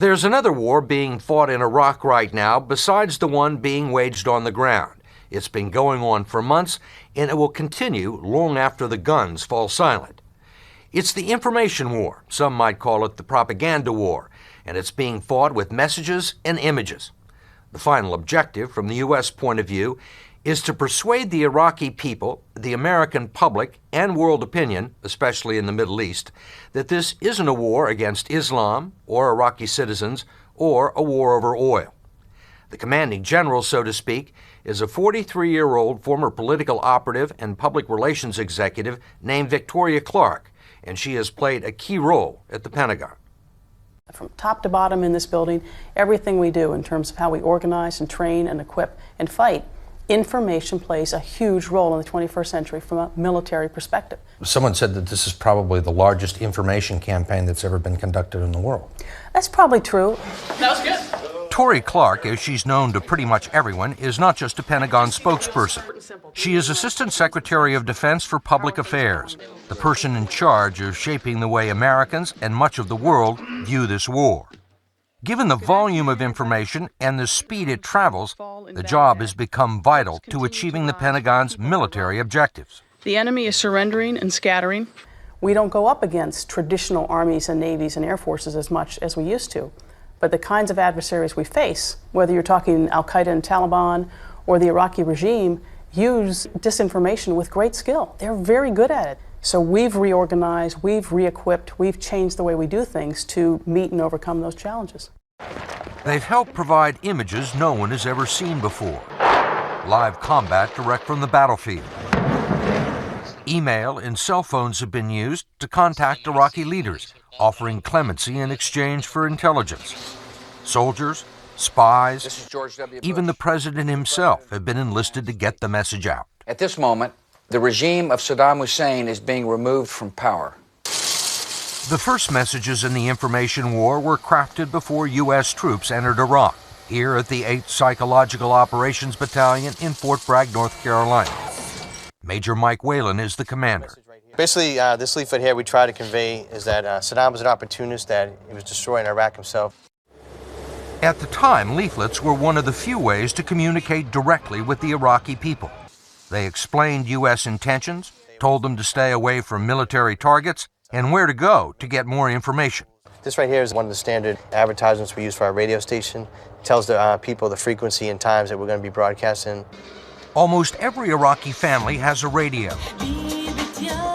There's another war being fought in Iraq right now besides the one being waged on the ground. It's been going on for months, and it will continue long after the guns fall silent. It's the information war. Some might call it the propaganda war, and it's being fought with messages and images. The final objective, from the U.S. point of view, is to persuade the Iraqi people, the American public, and world opinion, especially in the Middle East, that this isn't a war against Islam or Iraqi citizens or a war over oil. The commanding general, so to speak, is a 43-year-old former political operative and public relations executive named Victoria Clark, and she has played a key role at the Pentagon. From top to bottom in this building, everything we do in terms of how we organize and train and equip and fight, information plays a huge role in the 21st century from a military perspective. Someone said that this is probably the largest information campaign that's ever been conducted in the world. That's probably true. That was good. Tori Clark, as she's known to pretty much everyone, is not just a Pentagon spokesperson. She is Assistant Secretary of Defense for Public Affairs, the person in charge of shaping the way Americans and much of the world view this war. Given the volume of information and the speed it travels, the job has become vital to achieving the Pentagon's military objectives. The enemy is surrendering and scattering. We don't go up against traditional armies and navies and air forces as much as we used to. But the kinds of adversaries we face, whether you're talking Al-Qaeda and Taliban or the Iraqi regime, use disinformation with great skill. They're very good at it. So we've reorganized, we've re-equipped, we've changed the way we do things to meet and overcome those challenges. They've helped provide images no one has ever seen before. Live combat direct from the battlefield. Email and cell phones have been used to contact Iraqi leaders, offering clemency in exchange for intelligence. Soldiers, spies, even the president himself have been enlisted to get the message out. At this moment, the regime of Saddam Hussein is being removed from power. The first messages in the information war were crafted before U.S. troops entered Iraq, here at the 8th Psychological Operations Battalion in Fort Bragg, North Carolina. Major Mike Whalen is the commander. Basically, this leaflet here we try to convey is that Saddam was an opportunist, that he was destroying Iraq himself. At the time, leaflets were one of the few ways to communicate directly with the Iraqi people. They explained U.S. intentions, told them to stay away from military targets, and where to go to get more information. This right here is one of the standard advertisements we use for our radio station. It tells the people the frequency and times that we're going to be broadcasting. Almost every Iraqi family has a radio.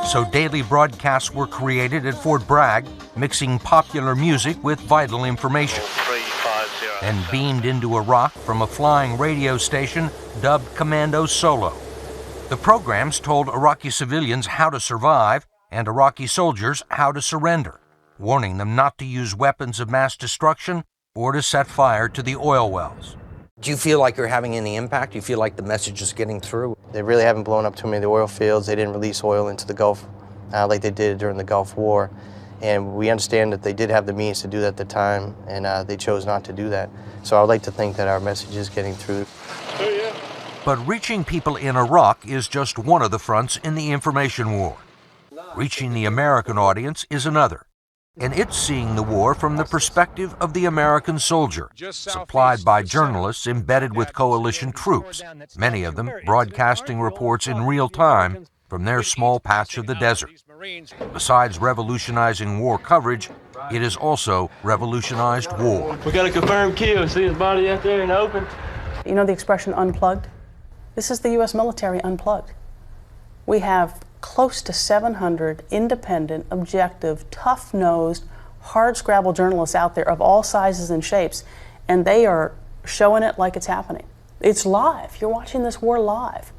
So daily broadcasts were created at Fort Bragg, mixing popular music with vital information, and beamed into Iraq from a flying radio station dubbed Commando Solo. The programs told Iraqi civilians how to survive and Iraqi soldiers how to surrender, warning them not to use weapons of mass destruction or to set fire to the oil wells. Do you feel like you're having any impact? Do you feel like the message is getting through? They really haven't blown up too many of the oil fields. They didn't release oil into the Gulf like they did during the Gulf War. And we understand that they did have the means to do that at the time, and they chose not to do that. So I would like to think that our message is getting through. But reaching people in Iraq is just one of the fronts in the information war. Reaching the American audience is another, and it's seeing the war from the perspective of the American soldier, supplied by journalists embedded with coalition troops, many of them broadcasting reports in real time from their small patch of the desert. Besides revolutionizing war coverage, it has also revolutionized war. We got a confirmed kill. See his body out there in the open? You know the expression unplugged? This is the U.S. military unplugged. We have close to 700 independent, objective, tough-nosed, hard-scrabble journalists out there of all sizes and shapes, and they are showing it like it's happening. It's live. You're watching this war live.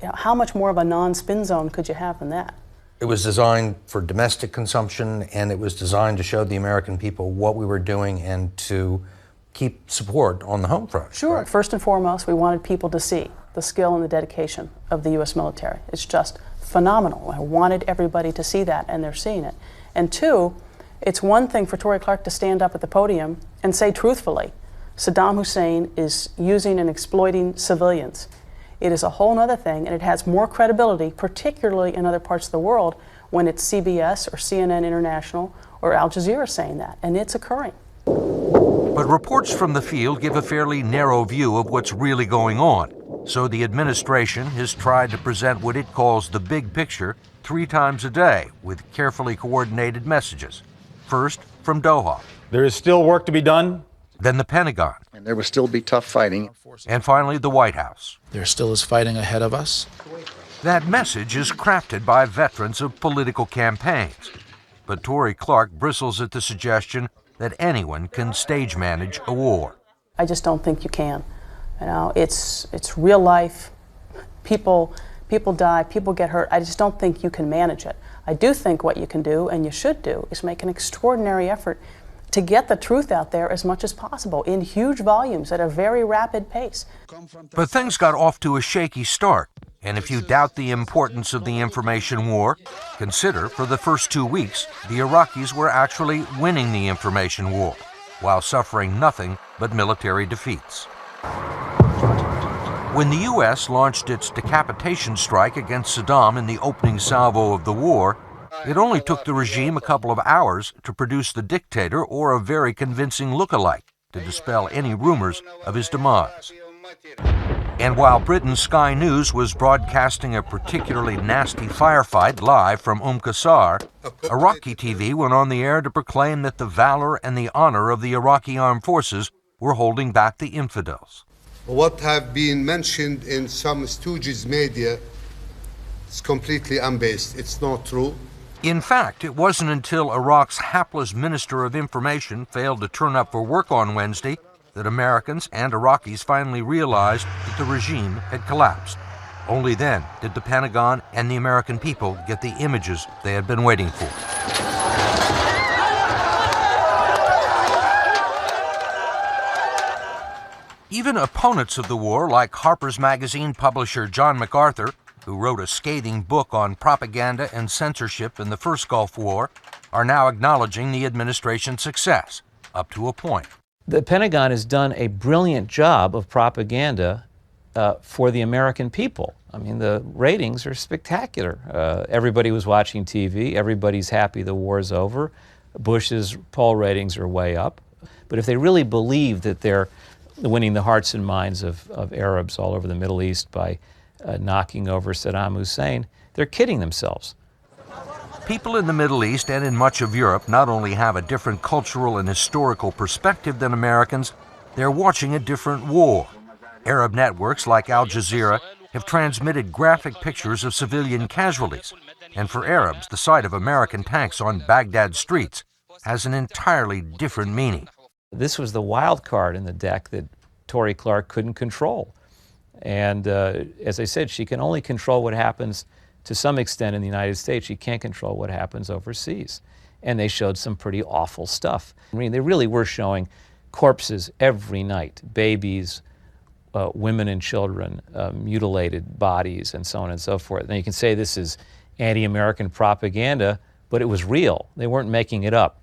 You know, how much more of a non-spin zone could you have than that? It was designed for domestic consumption, and it was designed to show the American people what we were doing and to keep support on the home front. Sure. Right? First and foremost, we wanted people to see the skill and the dedication of the U.S. military. It's just phenomenal. I wanted everybody to see that, and they're seeing it. And two, it's one thing for Tori Clark to stand up at the podium and say truthfully, Saddam Hussein is using and exploiting civilians. It is a whole other thing, and it has more credibility, particularly in other parts of the world, when it's CBS or CNN International or Al Jazeera saying that, and it's occurring. But reports from the field give a fairly narrow view of what's really going on, so the administration has tried to present what it calls the big picture 3 times a day with carefully coordinated messages. First, from Doha. There is still work to be done. Then the Pentagon. And there will still be tough fighting. And finally, the White House. There still is fighting ahead of us. That message is crafted by veterans of political campaigns. But Tory Clark bristles at the suggestion that anyone can stage manage a war. I just don't think you can. You know, it's real life. People die, people get hurt. I just don't think you can manage it. I do think what you can do, and you should do, is make an extraordinary effort to get the truth out there as much as possible in huge volumes at a very rapid pace. But things got off to a shaky start. And if you doubt the importance of the information war, consider for the first 2 weeks, the Iraqis were actually winning the information war, while suffering nothing but military defeats. When the U.S. launched its decapitation strike against Saddam in the opening salvo of the war, it only took the regime a couple of hours to produce the dictator or a very convincing look-alike to dispel any rumors of his demise. And while Britain's Sky News was broadcasting a particularly nasty firefight live from Qasr, Iraqi TV went on the air to proclaim that the valor and the honor of the Iraqi armed forces were holding back the infidels. What have been mentioned in some stooges media is completely unbased. It's not true. In fact, it wasn't until Iraq's hapless Minister of Information failed to turn up for work on Wednesday that Americans and Iraqis finally realized that the regime had collapsed. Only then did the Pentagon and the American people get the images they had been waiting for. Even opponents of the war, like Harper's Magazine publisher John MacArthur, who wrote a scathing book on propaganda and censorship in the first Gulf War, are now acknowledging the administration's success, up to a point. The Pentagon has done a brilliant job of propaganda for the American people. I mean, the ratings are spectacular. Everybody was watching TV. Everybody's happy the war's over. Bush's poll ratings are way up. But if they really believe that they're winning the hearts and minds of Arabs all over the Middle East by knocking over Saddam Hussein, they're kidding themselves. People in the Middle East and in much of Europe not only have a different cultural and historical perspective than Americans, they're watching a different war. Arab networks like Al Jazeera have transmitted graphic pictures of civilian casualties, and for Arabs, the sight of American tanks on Baghdad streets has an entirely different meaning. This was the wild card in the deck that Tory Clark couldn't control. And as I said, she can only control what happens to some extent in the United States. She can't control what happens overseas. And they showed some pretty awful stuff. I mean, they really were showing corpses every night, babies, women and children, mutilated bodies, and so on and so forth. Now you can say this is anti-American propaganda, but it was real. They weren't making it up.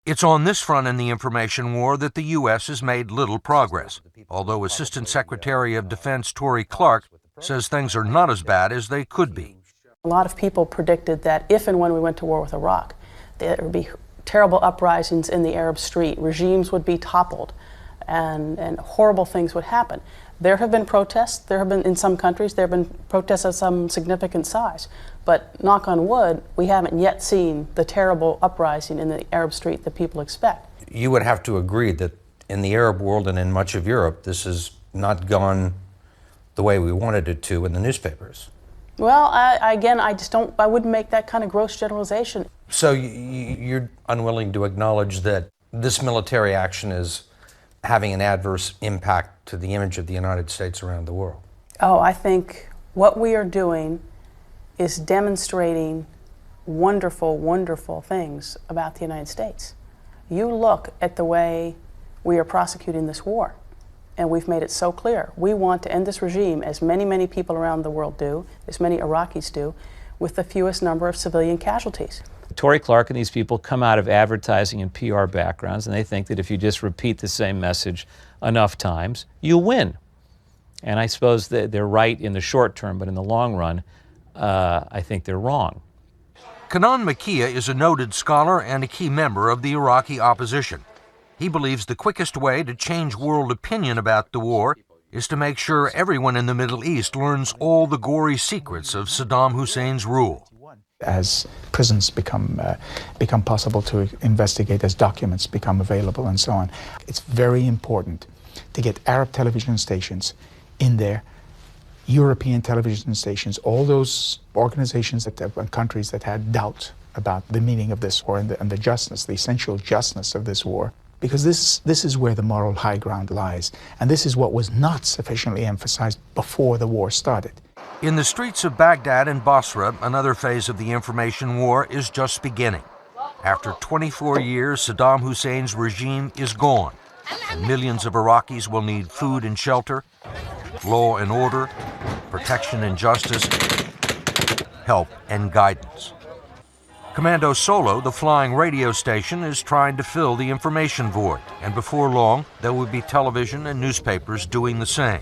It's on this front in the information war that the U.S. has made little progress, although Assistant Secretary of Defense Tory Clark says things are not as bad as they could be. A lot of people predicted that if and when we went to war with Iraq, there would be terrible uprisings in the Arab street, regimes would be toppled, and horrible things would happen. There have been protests. There have been, in some countries, there have been protests of some significant size. But knock on wood, we haven't yet seen the terrible uprising in the Arab street that people expect. You would have to agree that in the Arab world and in much of Europe, this has not gone the way we wanted it to in the newspapers. Well, I wouldn't make that kind of gross generalization. So you're unwilling to acknowledge that this military action is having an adverse impact to the image of the United States around the world? Oh, I think what we are doing is demonstrating wonderful, wonderful things about the United States. You look at the way we are prosecuting this war, and we've made it so clear. We want to end this regime, as many, many people around the world do, as many Iraqis do, with the fewest number of civilian casualties. Tory Clark and these people come out of advertising and PR backgrounds, and they think that if you just repeat the same message enough times, you win. And I suppose that they're right in the short term, but in the long run, I think they're wrong. Kanan Makia is a noted scholar and a key member of the Iraqi opposition. He believes the quickest way to change world opinion about the war is to make sure everyone in the Middle East learns all the gory secrets of Saddam Hussein's rule. As prisons become possible to investigate, as documents become available and so on, it's very important to get Arab television stations in there, European television stations, all those organizations and countries that had doubt about the meaning of this war and the justness, the essential justness of this war. Because this is where the moral high ground lies, and this is what was not sufficiently emphasized before the war started. In the streets of Baghdad and Basra, another phase of the information war is just beginning. After 24 years, Saddam Hussein's regime is gone, and millions of Iraqis will need food and shelter, law and order, protection and justice, help and guidance. Commando Solo, the flying radio station, is trying to fill the information void, and before long, there will be television and newspapers doing the same.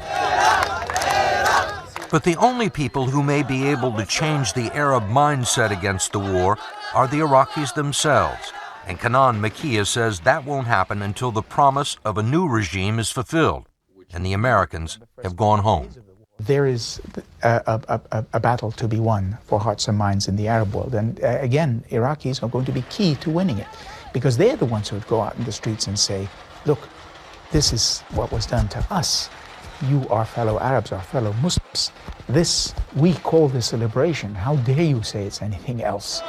But the only people who may be able to change the Arab mindset against the war are the Iraqis themselves, and Kanan Makia says that won't happen until the promise of a new regime is fulfilled, and the Americans have gone home. There is a battle to be won for hearts and minds in the Arab world. And again, Iraqis are going to be key to winning it, because they're the ones who would go out in the streets and say, look, this is what was done to us. You are fellow Arabs, our fellow Muslims. We call this a liberation. How dare you say it's anything else?